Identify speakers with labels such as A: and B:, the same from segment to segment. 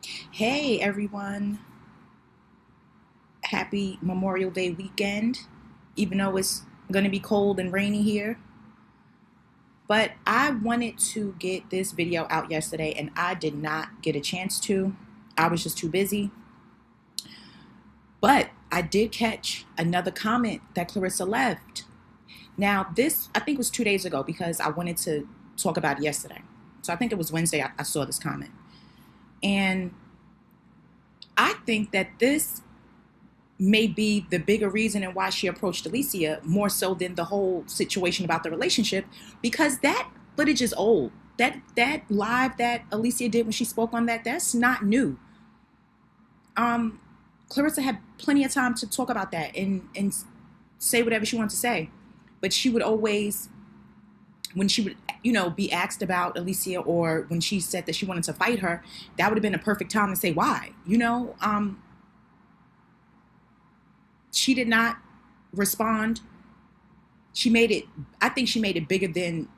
A: Hey everyone, happy Memorial Day weekend, even though it's going to be cold and rainy here. But I wanted to get this video out yesterday and I did not get a chance to. I was just too busy. But I did catch another comment that Claressa left. Now, this I think was 2 days ago because I wanted to talk about it yesterday. So I think it was Wednesday I saw this comment. And I think that this may be the bigger reason and why she approached Alicia more so than the whole situation about the relationship, because that footage is old. That live that Alicia did when she spoke on that's not new. Um, Claressa had plenty of time to talk about that and say whatever she wanted to say, but she would always, when she would be asked about Alicia or when she said that she wanted to fight her, that would have been a perfect time to say why. She did not respond. I think she made it bigger than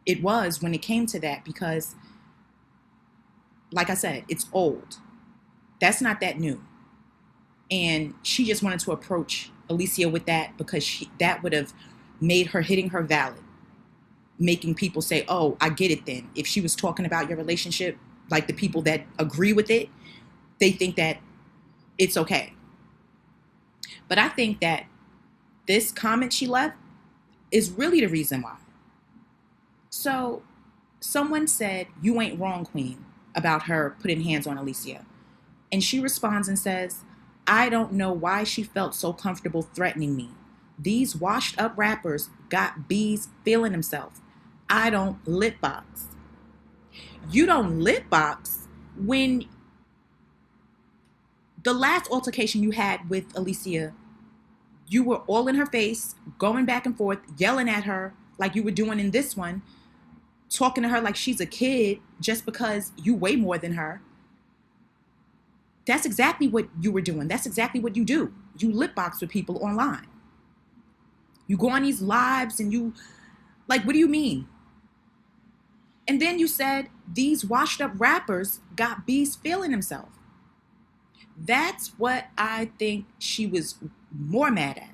A: it was when it came to that because, like I said, it's old. That's not that new. And she just wanted to approach Alicia with that because that would have made her hitting her valid, making people say, oh, I get it then. If she was talking about your relationship, like the people that agree with it, they think that it's okay. But I think that this comment she left is really the reason why. So someone said, you ain't wrong, Queen, about her putting hands on Alicia. And she responds and says, I don't know why she felt so comfortable threatening me. These washed up rappers got bees feeling themselves. I don't lip box. You don't lip box when the last altercation you had with Alicia, you were all in her face, going back and forth, yelling at her like you were doing in this one, talking to her like she's a kid just because you weigh more than her. That's exactly what you were doing. That's exactly what you do. You lip box with people online. You go on these lives and you, like, what do you mean? And then you said, these washed up rappers got bees feeling themselves. That's what I think she was more mad at.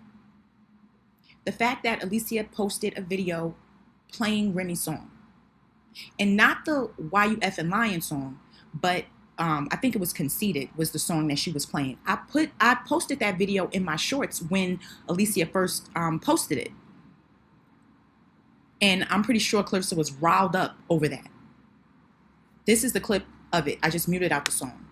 A: The fact that Alicia posted a video playing Remy's song. And not the Why You Effing Lying song, but I think it was Conceited was the song that she was playing. I posted that video in my shorts when Alicia first posted it. And I'm pretty sure Claressa was riled up over that. This is the clip of it. I just muted out the song.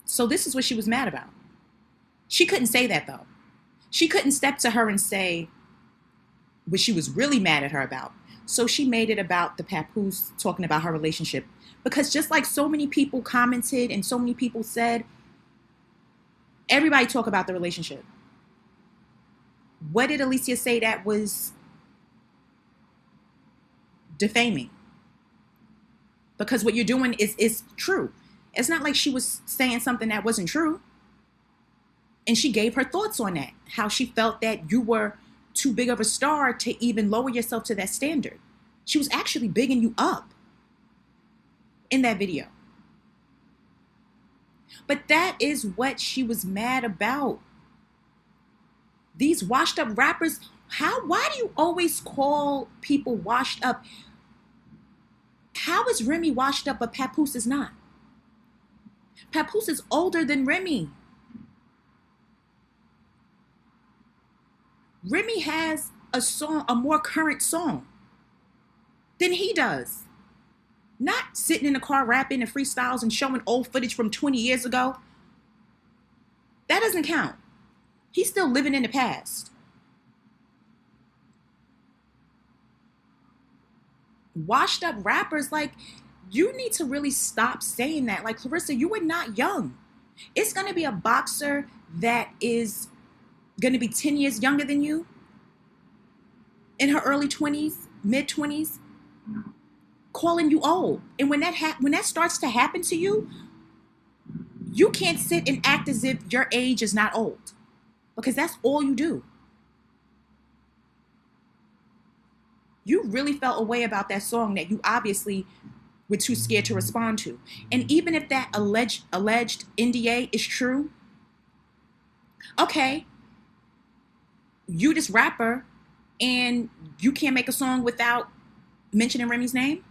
A: So this is what she was mad about. She couldn't say that though. She couldn't step to her and say what she was really mad at her about. So she made it about the Papoose talking about her relationship. Because just like so many people commented and so many people said, everybody talk about the relationship. What did Alicia say that was defaming? Because what you're doing is true. It's not like she was saying something that wasn't true. And she gave her thoughts on that, how she felt that you were too big of a star to even lower yourself to that standard. She was actually bigging you up in that video. But that is what she was mad about. These washed up rappers, why do you always call people washed up? How is Remy washed up but Papoose is not? Papoose is older than Remy. Remy has a more current song than he does. Not sitting in the car rapping and freestyles and showing old footage from 20 years ago. That doesn't count. He's still living in the past. Washed up rappers, like, you need to really stop saying that. Like, Claressa, you were not young. It's going to be a boxer that is going to be 10 years younger than you, in her early 20s, mid 20s, calling you old. And when that starts to happen to you, you can't sit and act as if your age is not old, because that's all you do. You really felt a way about that song that you obviously were too scared to respond to. And even if that alleged NDA is true, okay, you this rapper and you can't make a song without mentioning Remy's name.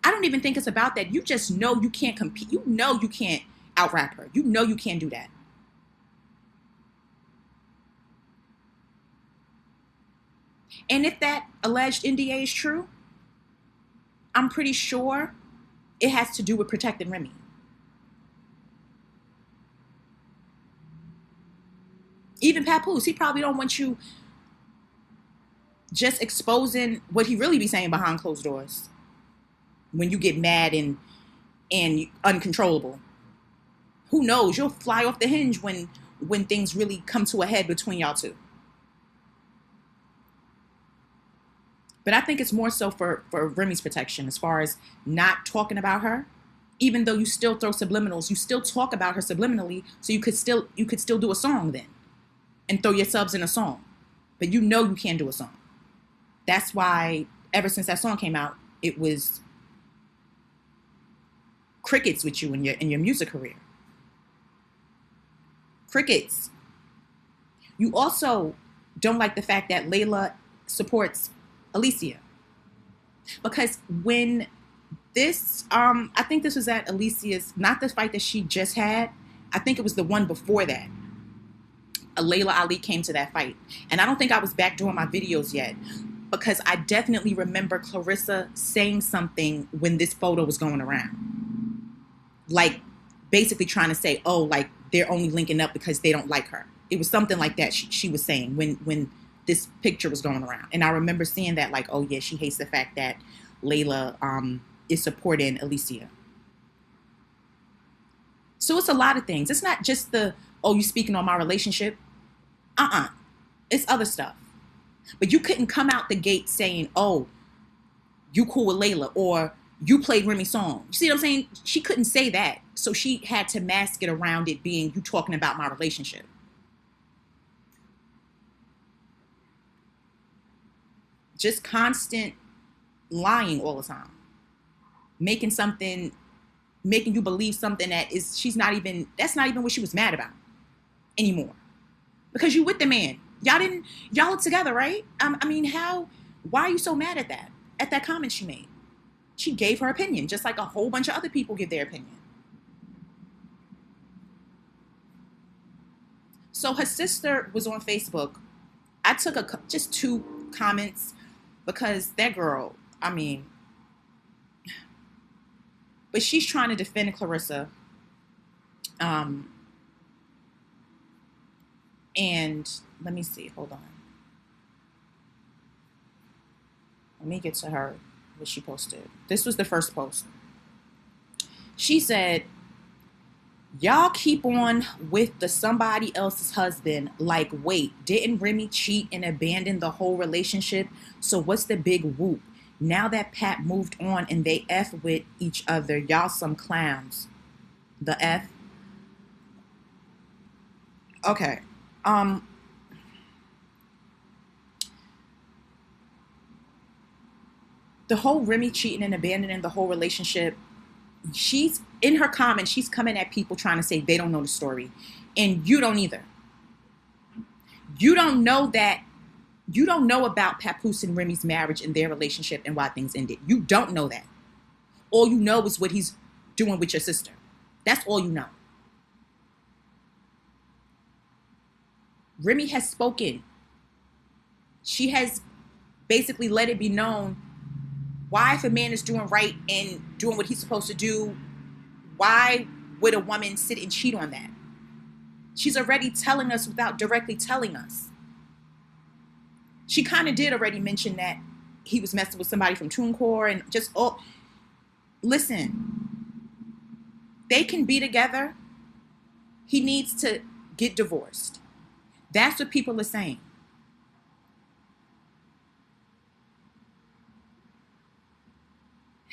A: I don't even think it's about that. You just know you can't compete. You know you can't out rap her. You know you can't do that. And if that alleged NDA is true, I'm pretty sure it has to do with protecting Remy. Even Papoose, he probably don't want you just exposing what he really be saying behind closed doors when you get mad and uncontrollable. Who knows? You'll fly off the hinge when things really come to a head between y'all two. But I think it's more so for Remy's protection as far as not talking about her. Even though you still throw subliminals, you still talk about her subliminally, so you could still do a song then and throw your subs in a song. But you know you can't do a song. That's why ever since that song came out, it was crickets with you in your music career. Crickets. You also don't like the fact that Layla supports Alicia. Because when this, I think this was at Alicia's, not the fight that she just had, I think it was the one before that. Layla Ali came to that fight. And I don't think I was back doing my videos yet, because I definitely remember Claressa saying something when this photo was going around. Like, basically trying to say, oh, like, they're only linking up because they don't like her. It was something like that she was saying when this picture was going around. And I remember seeing that, like, oh, yeah, she hates the fact that Layla is supporting Alicia. So it's a lot of things. It's not just the, oh, you speaking on my relationship. It's other stuff. But you couldn't come out the gate saying, oh, you cool with Layla, or you played Remy's song. You see what I'm saying? She couldn't say that. So she had to mask it around it being you talking about my relationship. Just constant lying all the time. Making you believe something that's not even what she was mad about anymore. Because you with the man. Y'all are together, right? I mean, why are you so mad at that comment she made? She gave her opinion, just like a whole bunch of other people give their opinion. So her sister was on Facebook. I took just 2 comments because that girl, I mean, but she's trying to defend Claressa. And let me see, hold on. Let me get to her, what she posted. This was the first post. She said, y'all keep on with the somebody else's husband. Like, wait, didn't Remy cheat and abandon the whole relationship? So what's the big whoop? Now that Pat moved on and they F with each other, y'all some clowns. The F. Okay. The whole Remy cheating and abandoning the whole relationship, she's in her comments, she's coming at people trying to say they don't know the story. And you don't either. You don't know about Papoose and Remy's marriage and their relationship and why things ended. You don't know that. All you know is what he's doing with your sister. That's all you know. Remy has spoken. She has basically let it be known why, if a man is doing right and doing what he's supposed to do, why would a woman sit and cheat on that? She's already telling us without directly telling us. She kind of did already mention that he was messing with somebody from TuneCore and just, oh, listen, they can be together. He needs to get divorced. That's what people are saying.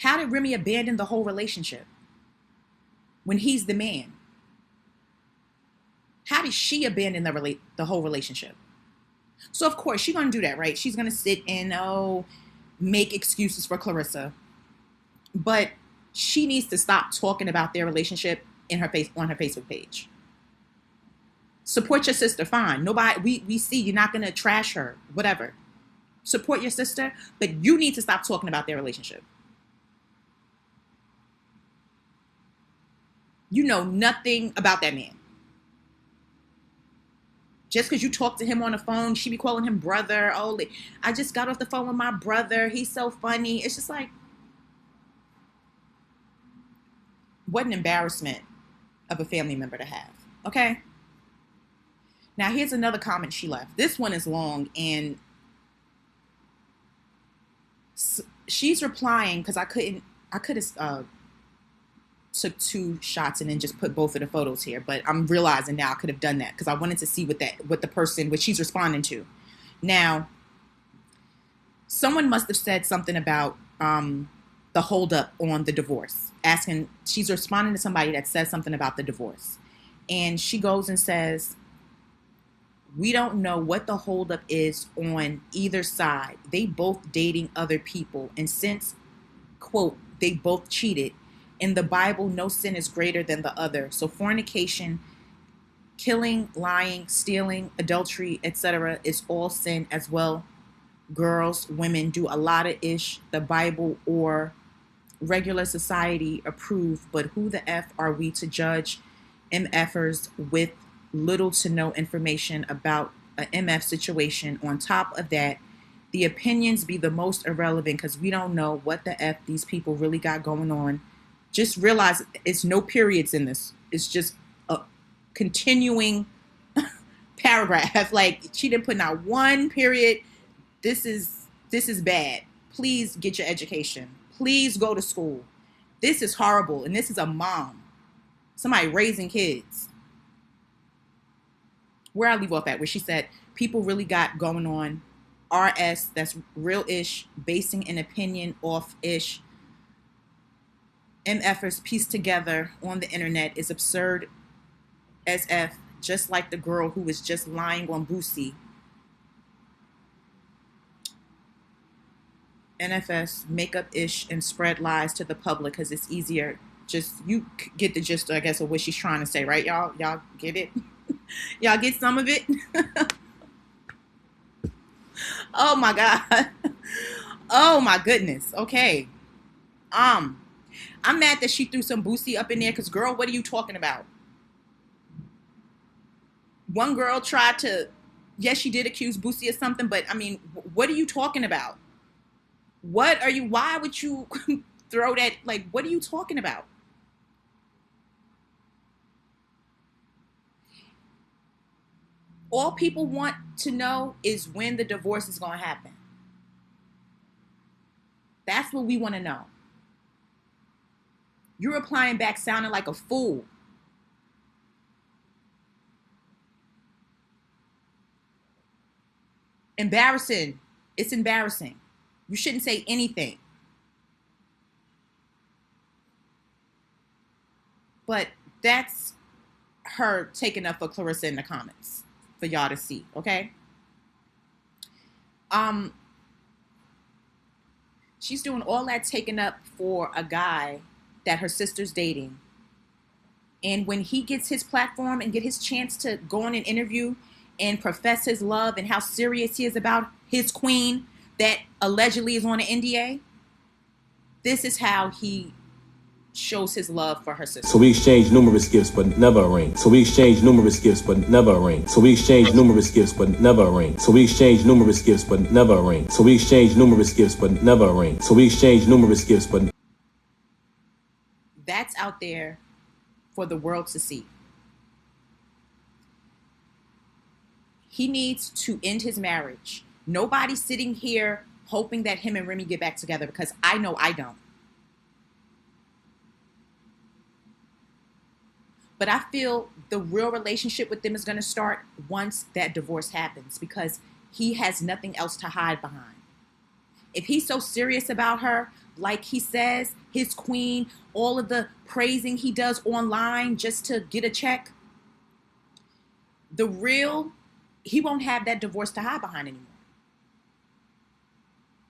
A: How did Remy abandon the whole relationship when he's the man? How did she abandon the whole relationship? So of course she's gonna do that, right? She's gonna sit and make excuses for Claressa, but she needs to stop talking about their relationship in her face on her Facebook page. Support your sister, fine. Nobody, we see you're not gonna trash her, whatever. Support your sister, but you need to stop talking about their relationship. You know nothing about that man. Just because you talk to him on the phone, she be calling him brother. Oh, I just got off the phone with my brother. He's so funny. It's just like, what an embarrassment of a family member to have. Okay? Now, here's another comment she left. This one is long, and she's replying because I could have took 2 shots and then just put both of the photos here, but I'm realizing now I could have done that because I wanted to see what she's responding to. Now, someone must have said something about the holdup on the divorce. She's responding to somebody that says something about the divorce, and she goes and says, "We don't know what the holdup is on either side. They both dating other people, and since, quote, they both cheated. In the Bible, no sin is greater than the other. So fornication, killing, lying, stealing, adultery, etc. is all sin as well. Girls, women do a lot of ish the Bible or regular society approve, but who the F are we to judge MFers with little to no information about a MF situation? On top of that, the opinions be the most irrelevant because we don't know what the F these people really got going on. Just realize it's no periods in this. It's just a continuing paragraph. Like, she didn't put out one period. This is bad. Please get your education. Please go to school. This is horrible. And this is a mom. Somebody raising kids. Where I leave off at, where she said, people really got going on. RS, that's real-ish, basing an opinion off-ish. MFers pieced together on the internet is absurd as F, just like the girl who was just lying on Boosie. NFS, make up ish and spread lies to the public because it's easier. Just, you get the gist, I guess, of what she's trying to say, right, y'all? Y'all get it? Y'all get some of it? Oh my God. Oh my goodness. Okay. I'm mad that she threw some Boosie up in there because, girl, what are you talking about? One girl tried to, yes, she did accuse Boosie of something, but I mean, what are you talking about? Why would you throw that? Like, what are you talking about? All people want to know is when the divorce is going to happen. That's what we want to know. You're replying back sounding like a fool. Embarrassing. It's embarrassing. You shouldn't say anything. But that's her taking up for Claressa in the comments for y'all to see, okay? She's doing all that taking up for a guy that her sister's dating. And when he gets his platform and get his chance to go on an interview and profess his love and how serious he is about his queen that allegedly is on an NDA, this is how he shows his love for her sister.
B: So we exchanged numerous gifts, but never a ring. So we exchanged numerous gifts, but never a ring. So we exchanged numerous gifts, but never a ring. So we exchanged numerous gifts, but never a ring. So we exchanged numerous gifts, but never a ring. So we exchanged numerous gifts, but...
A: That's out there for the world to see. He needs to end his marriage. Nobody's sitting here hoping that him and Remy get back together, because I know I don't. But I feel the real relationship with them is going to start once that divorce happens, because he has nothing else to hide behind. If he's so serious about her, like he says, his queen, all of the praising he does online just to get a check, the real he won't have that divorce to hide behind anymore.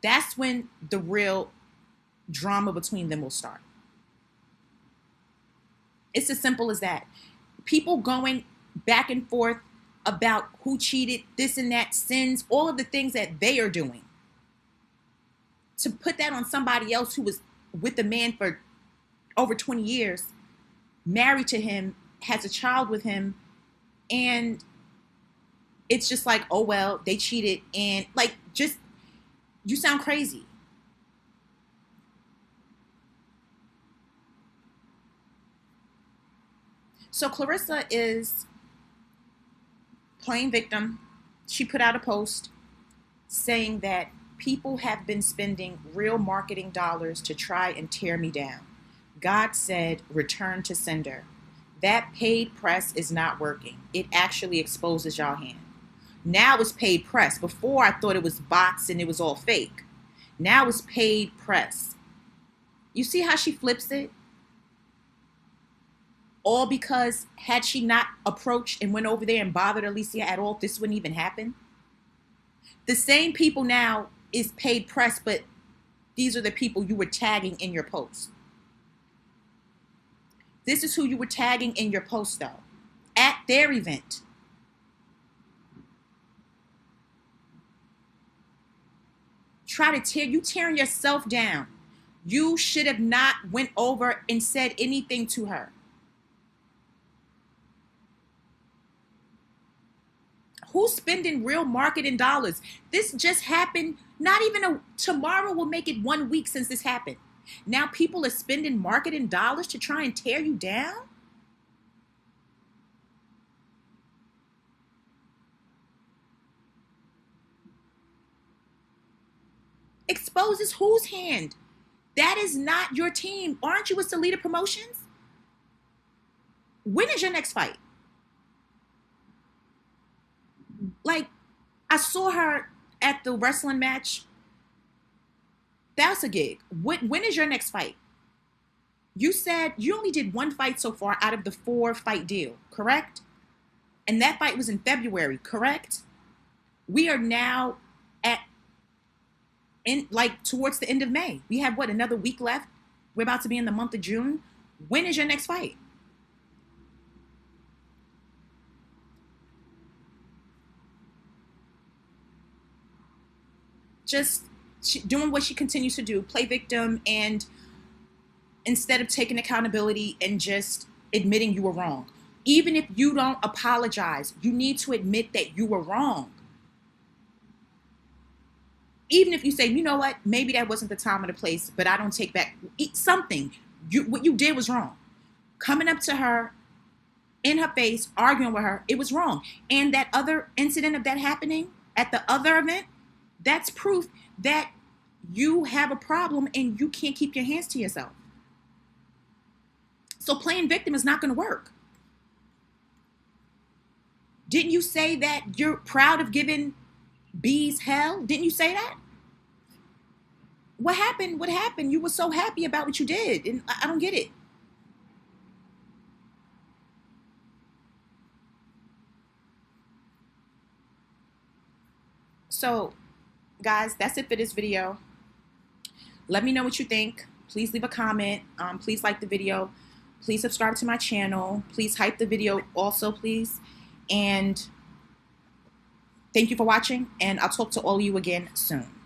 A: That's when the real drama between them will start. It's as simple as that. People going back and forth about who cheated, this and that, sins, all of the things that they are doing. To put that on somebody else who was with the man for over 20 years, married to him, has a child with him, and it's just like, oh, well, they cheated, and like, just, you sound crazy. So Claressa is playing victim. She put out a post saying that people have been spending real marketing dollars to try and tear me down. God said, return to sender. That paid press is not working. It actually exposes y'all hand. Now it's paid press. Before I thought it was bots and it was all fake. Now it's paid press. You see how she flips it? All because had she not approached and went over there and bothered Alicia at all, this wouldn't even happen. The same people now is paid press, but these are the people you were tagging in your post. This is who you were tagging in your post, though, at their event. Try to tearing yourself down. You should have not went over and said anything to her. Who's spending real marketing dollars? This just happened. Not even tomorrow will make it 1 week since this happened. Now people are spending marketing dollars to try and tear you down? Exposes whose hand? That is not your team. Aren't you with Salida Promotions? When is your next fight? Like, I saw her at the wrestling match. That's a gig. When is your next fight? You said you only did 1 fight so far out of the 4-fight deal, correct? And that fight was in February, correct? We are now towards the end of May. We have another week left? We're about to be in the month of June. When is your next fight? Just doing what she continues to do, play victim, and instead of taking accountability and just admitting you were wrong. Even if you don't apologize, you need to admit that you were wrong. Even if you say, you know what, maybe that wasn't the time or the place, but I don't take back something. What you did was wrong. Coming up to her in her face, arguing with her, it was wrong. And that other incident of that happening at the other event, that's proof that you have a problem and you can't keep your hands to yourself. So playing victim is not going to work. Didn't you say that you're proud of giving bees hell? Didn't you say that? What happened? What happened? You were so happy about what you did, and I don't get it. So, guys, that's it for this video. Let me know what you think. Please leave a comment. Please like the video. Please subscribe to my channel. Please hype the video also, please. And thank you for watching, and I'll talk to all of you again soon.